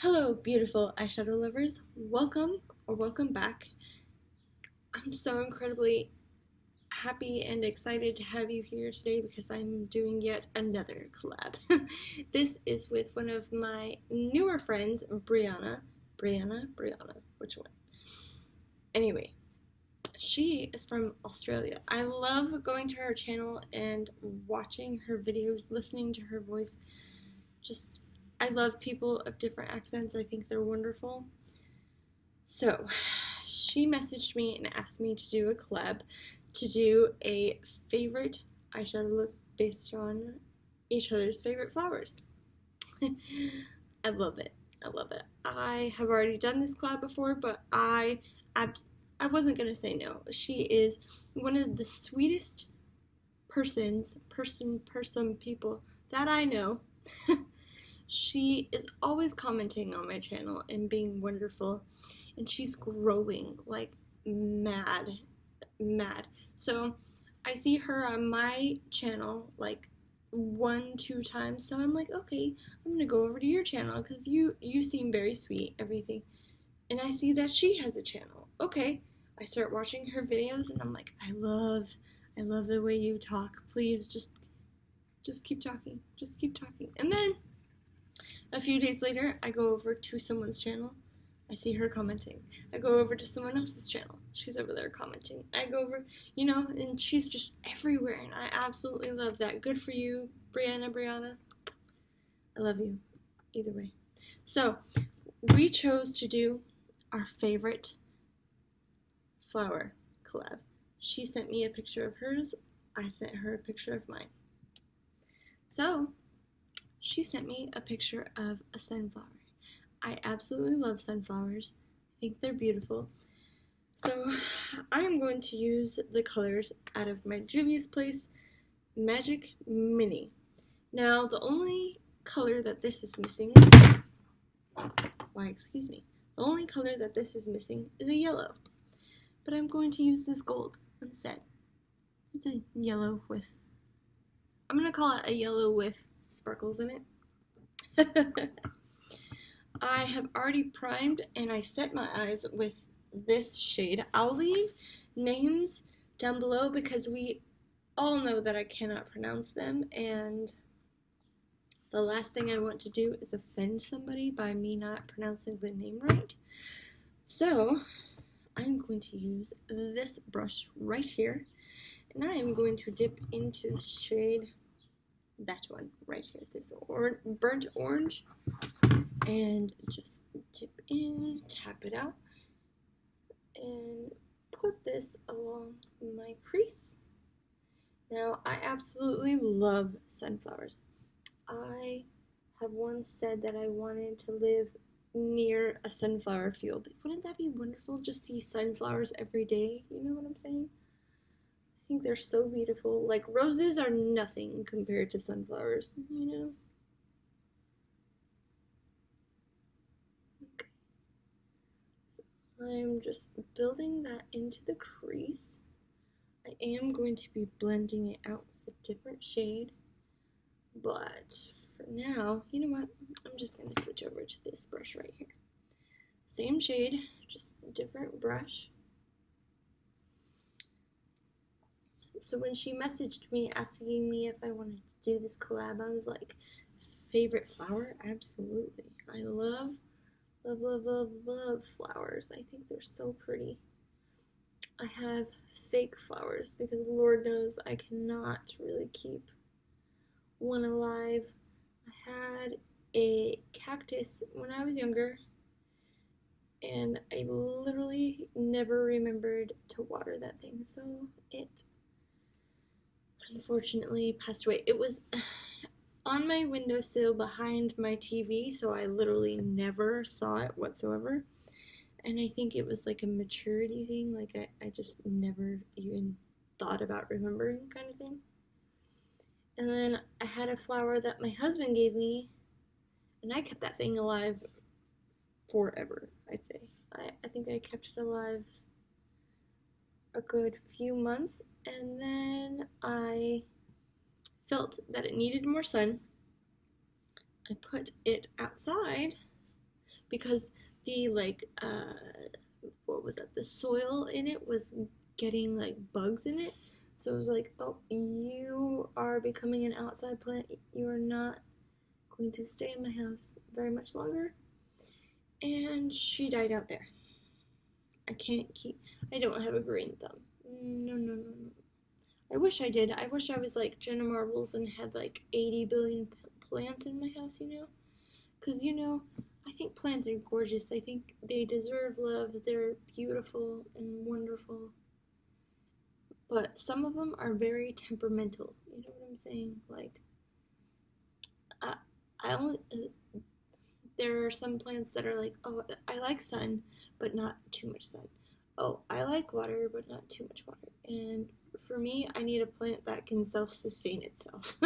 Hello, beautiful eyeshadow lovers. Welcome or welcome back. I'm so incredibly happy and excited to have you here today because I'm doing yet another collab. This is with one of my newer friends, Brianna. Brianna, which one? Anyway, she is from Australia. I love going to her channel and watching her videos, listening to her voice. I love people of different accents. I think they're wonderful. So, she messaged me and asked me to do a collab, to do a favorite eyeshadow look based on each other's favorite flowers. I love it. I love it. I have already done this collab before, but I wasn't gonna say no. She is one of the sweetest people that I know. She is always commenting on my channel and being wonderful, and she's growing like mad. So I see her on my channel like 1-2 times, so I'm like, okay, I'm gonna go over to your channel because you seem very sweet, everything. And I see that she has a channel. Okay, I start watching her videos and I'm like, I love the way you talk. Please just keep talking. Just keep talking. And then a few days later, I go over to someone's channel. I see her commenting. I go over to someone else's channel. She's over there commenting. I go over, and she's just everywhere, and I absolutely love that. Good for you, Brianna. I love you, either way. So, we chose to do our favorite flower collab. She sent me a picture of hers. I sent her a picture of mine. So, she sent me a picture of a sunflower. I absolutely love sunflowers. I think they're beautiful. So I am going to use the colors out of my Juvia's Place Magic Mini. Now the only color that this is missing, the only color that this is missing is a yellow. But I'm going to use this gold instead. It's a yellow with, I'm going to call it a yellow with sparkles in it. I have already primed and I set my eyes with this shade. I'll leave names down below because we all know that I cannot pronounce them, and the last thing I want to do is offend somebody by me not pronouncing the name right. So I'm going to use this brush right here, and I am going to dip into the shade, that one right here, this burnt orange, and just dip in, tap it out, and put this along my crease. Now, I absolutely love sunflowers. I have once said that I wanted to live near a sunflower field. Wouldn't that be wonderful? Just see sunflowers every day, you know what I'm saying? I think they're so beautiful. Like, roses are nothing compared to sunflowers, Okay. So I'm just building that into the crease. I am going to be blending it out with a different shade, but for now, you know what? I'm just going to switch over to this brush right here. Same shade, just a different brush. So when she messaged me asking me if I wanted to do this collab, I was like, favorite flower? Absolutely. I love flowers. I think they're so pretty. I have fake flowers because Lord knows I cannot really keep one alive. I had a cactus when I was younger, and I literally never remembered to water that thing, so it unfortunately passed away. It was on my windowsill behind my TV, so I literally never saw it whatsoever. And I think it was like a maturity thing, like I just never even thought about remembering, kind of thing. And then I had a flower that my husband gave me, and I kept that thing alive forever, I'd say. I think I kept it alive a good few months, and then I felt that it needed more sun. I put it outside, because the like what was that? The soil in it was getting like bugs in it. So it was like, oh, you are becoming an outside plant. You are not going to stay in my house very much longer. And she died out there. I don't have a green thumb. No. I wish I did. I wish I was like Jenna Marbles and had like 80 billion plants in my house, you know? Because, you know, I think plants are gorgeous. I think they deserve love. They're beautiful and wonderful. But some of them are very temperamental. You know what I'm saying? Like, there are some plants that are like, oh, I like sun, but not too much sun. Oh, I like water, but not too much water. And for me, I need a plant that can self-sustain itself.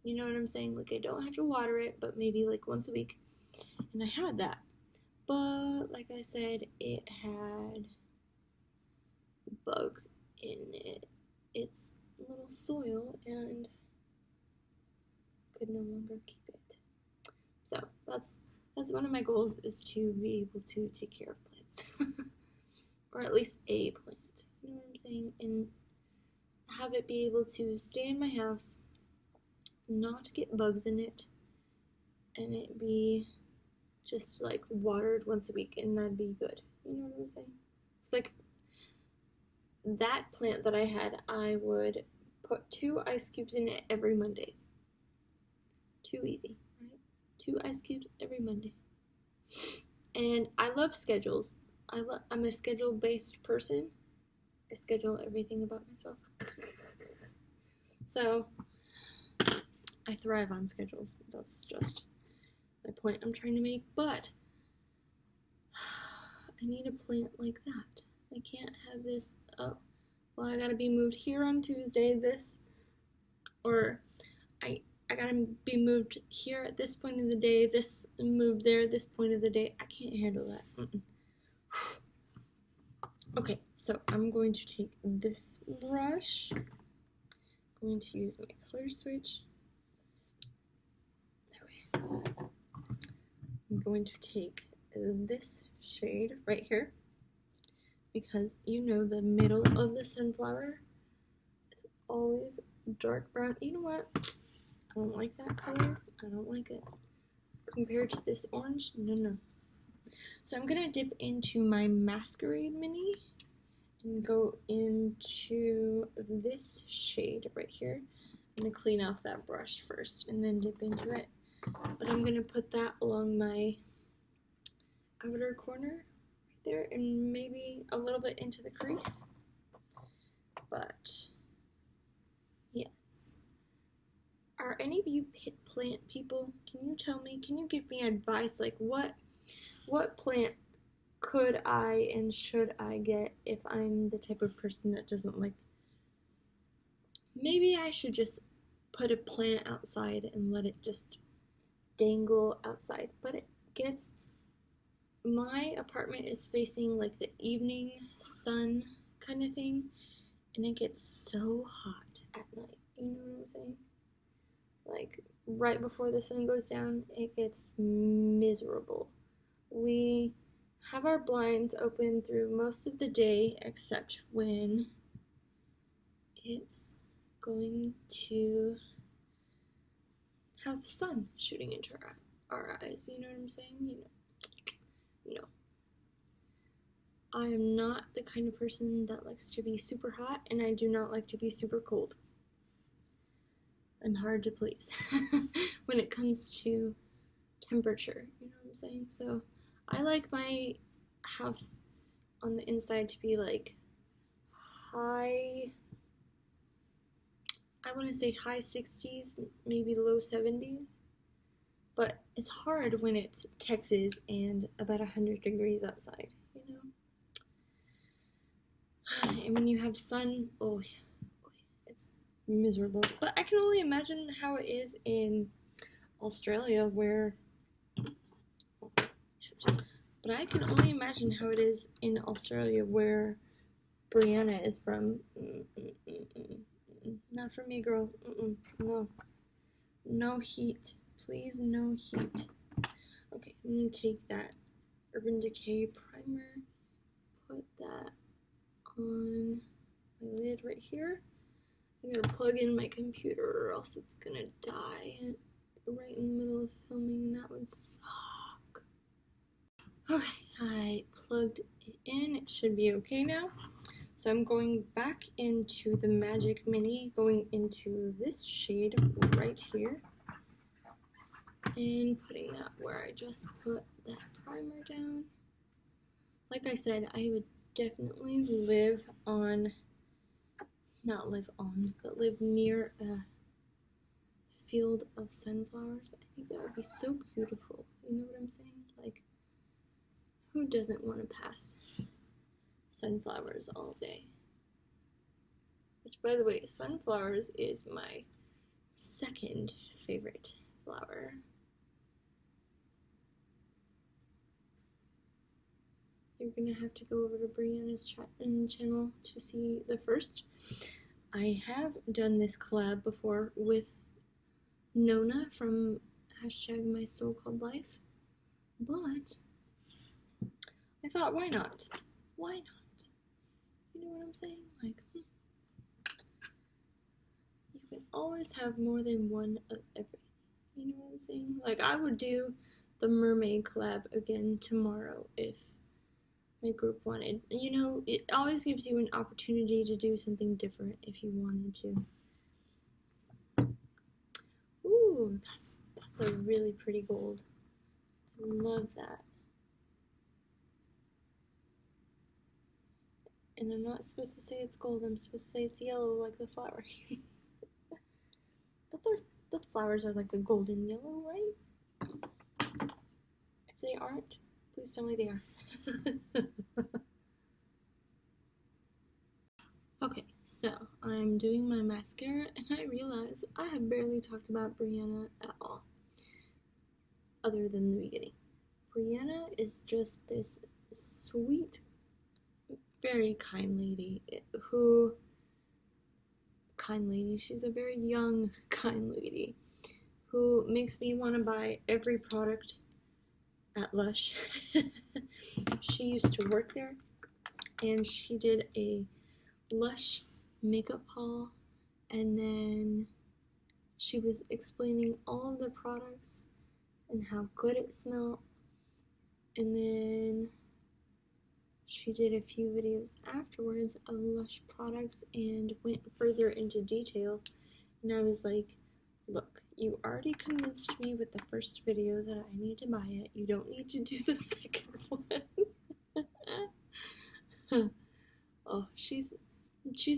You know what I'm saying? Like, I don't have to water it, but maybe like once a week. And I had that. But like I said, it had bugs in it. It's little soil and could no longer keep it. So that's one of my goals, is to be able to take care of plants. Or at least a plant. You know what I'm saying? And have it be able to stay in my house, not get bugs in it, and it be just like watered once a week, and that'd be good. You know what I'm saying? It's like that plant that I had, I would put 2 ice cubes in it every Monday. Too easy, right? 2 ice cubes every Monday. And I love schedules. I'm a schedule-based person. I schedule everything about myself. So, I thrive on schedules. That's just my point I'm trying to make. But, I need a plant like that. I can't have this, oh, well, I gotta be moved here on Tuesday, or I gotta be moved here at this point of the day, this moved there, this point of the day. I can't handle that. Okay, so I'm going to take this brush. I'm going to use my color switch. Okay. I'm going to take this shade right here, because you know the middle of the sunflower is always dark brown. You know what? I don't like that color. I don't like it. Compared to this orange, no. So I'm gonna dip into my Masquerade Mini and go into this shade right here. I'm gonna clean off that brush first and then dip into it. But I'm gonna put that along my outer corner right there, and maybe a little bit into the crease. But yes. Are any of you plant people? Can you tell me? Can you give me advice? Like what plant could I and should I get if I'm the type of person that doesn't like? Maybe I should just put a plant outside and let it just dangle outside. But it gets, my apartment is facing like the evening sun kind of thing, and it gets so hot at night. You know what I'm saying? Like right before the sun goes down, it gets miserable. We have our blinds open through most of the day, except when it's going to have sun shooting into our eyes. You know what I'm saying? You know. I am not the kind of person that likes to be super hot, and I do not like to be super cold. I'm hard to please when it comes to temperature, you know what I'm saying? So I like my house on the inside to be like high, I want to say high 60s, maybe low 70s, but it's hard when it's Texas and about 100 degrees outside, you know? And when you have sun, oh yeah. Miserable. But I can only imagine how it is in Australia, where Brianna is from. Not for me, girl. No heat, please. No heat. Okay, I'm gonna take that Urban Decay primer. Put that on my lid right here. I'm gonna plug in my computer or else it's gonna die right in the middle of filming and that would suck. Okay, I plugged it in. It should be okay now. So I'm going back into the Magic Mini, going into this shade right here. And putting that where I just put that primer down. Like I said, I would definitely live near a field of sunflowers. I think that would be so beautiful. You know what I'm saying? Like, who doesn't want to pass sunflowers all day? Which, by the way, sunflowers is my second favorite flower. You're gonna have to go over to Brianna's channel to see the first. I have done this collab before with Nona from #MySoulCalledLife, but I thought, why not? Why not? You know what I'm saying? Like, you can always have more than one of everything. You know what I'm saying? Like, I would do the mermaid collab again tomorrow if my group wanted. You know, it always gives you an opportunity to do something different if you wanted to. Ooh, that's a really pretty gold. I love that. And I'm not supposed to say it's gold, I'm supposed to say it's yellow like the flower. But the flowers are like a golden yellow, right? If they aren't, please tell me they are. Okay, so I'm doing my mascara and I realize I have barely talked about Brianna at all, other than the beginning. Brianna is just this sweet, very kind lady she's a very young, kind lady who makes me want to buy every product at Lush. She used to work there and she did a Lush makeup haul, and then she was explaining all of the products and how good it smelled, and then she did a few videos afterwards of Lush products and went further into detail, and I was like, look, you already convinced me with the first video that I need to buy it. You don't need to do the second one. Oh, she's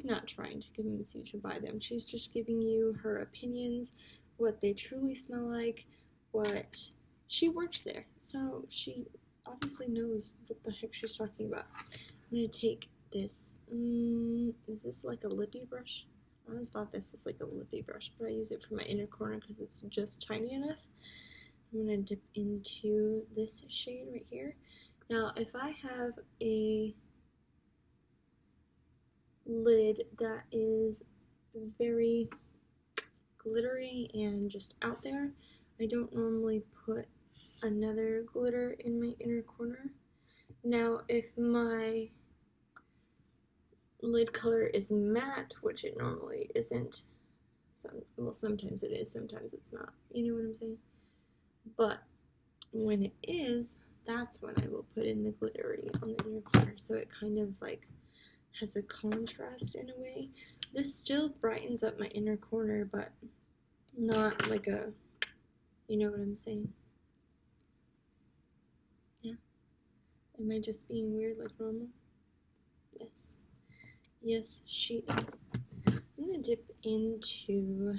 not trying to convince you to buy them. She's just giving you her opinions, what they truly smell like, what she worked there. So she obviously knows what the heck she's talking about. I'm going to take this, is this like a lippy brush? I always thought this was like a lippy brush, but I use it for my inner corner because it's just tiny enough. I'm going to dip into this shade right here. Now, if I have a lid that is very glittery and just out there, I don't normally put another glitter in my inner corner. Now, if my lid color is matte, which it normally isn't, sometimes it is, sometimes it's not, you know what I'm saying? But when it is, that's when I will put in the glittery on the inner corner, so it kind of like has a contrast in a way. This still brightens up my inner corner, but not like a, you know what I'm saying? Yeah. Am I just being weird like normal? Yes. Yes, she is. I'm gonna dip into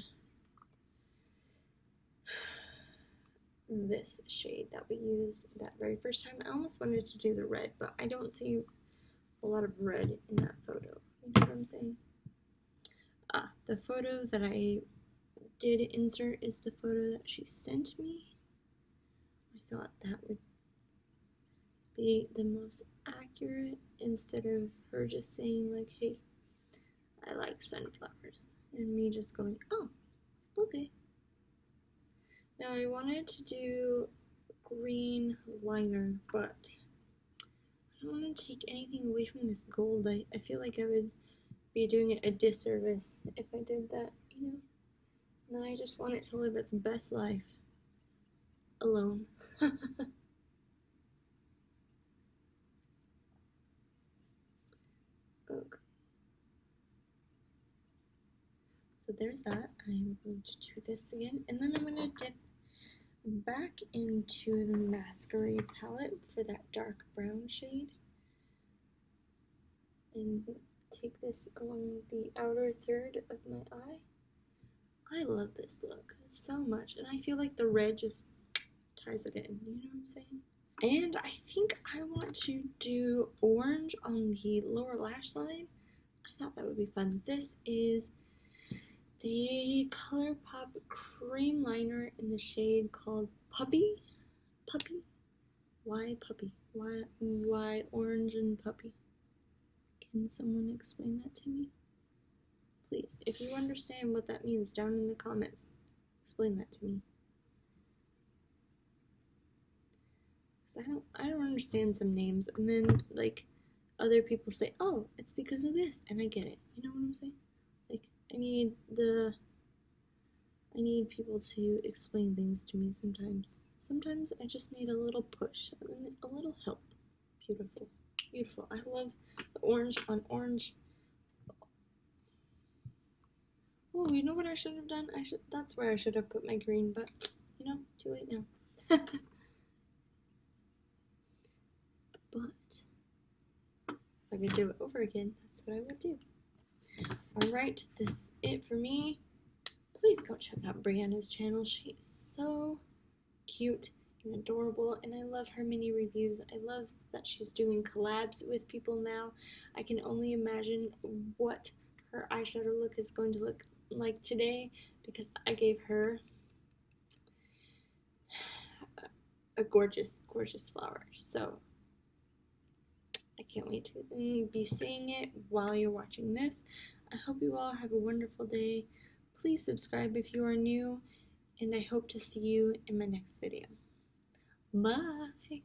this shade that we used that very first time. I almost wanted to do the red, but I don't see a lot of red in that photo. You know what I'm saying? The photo that I did insert is the photo that she sent me. I thought that would be the most accurate instead of her just saying like, hey, I like sunflowers, and me just going, oh, okay. Now I wanted to do green liner, but don't want to take anything away from this gold. I feel like I would be doing it a disservice if I did that, you know? And I just want it to live its best life. Alone. Okay. So there's that. I'm going to do this again, and then I'm going to dip back into the Masquerade palette for that dark brown shade, and take this along the outer third of my eye. I love this look so much, and I feel like the red just ties it in, you know what I'm saying? And I think I want to do orange on the lower lash line. I thought that would be fun. This is the ColourPop cream liner in the shade called Puppy? Puppy? Why puppy? Why orange and puppy? Can someone explain that to me? Please, if you understand what that means, down in the comments, explain that to me. Because I don't understand some names, and then, like, other people say, oh, it's because of this, and I get it. You know what I'm saying? Like, I need people to explain things to me sometimes. Sometimes I just need a little push, a little help. Beautiful. Beautiful. I love the orange on orange. Oh, you know what I should have done? That's where I should have put my green, but, you know, too late now. But if I could do it over again, that's what I would do. Alright, this is it for me. Please go check out Brianna's channel. She is so cute and adorable, and I love her mini reviews. I love that she's doing collabs with people now. I can only imagine what her eyeshadow look is going to look like today, because I gave her a gorgeous, gorgeous flower. So I can't wait to be seeing it while you're watching this. I hope you all have a wonderful day. Please subscribe if you are new, and I hope to see you in my next video. Bye!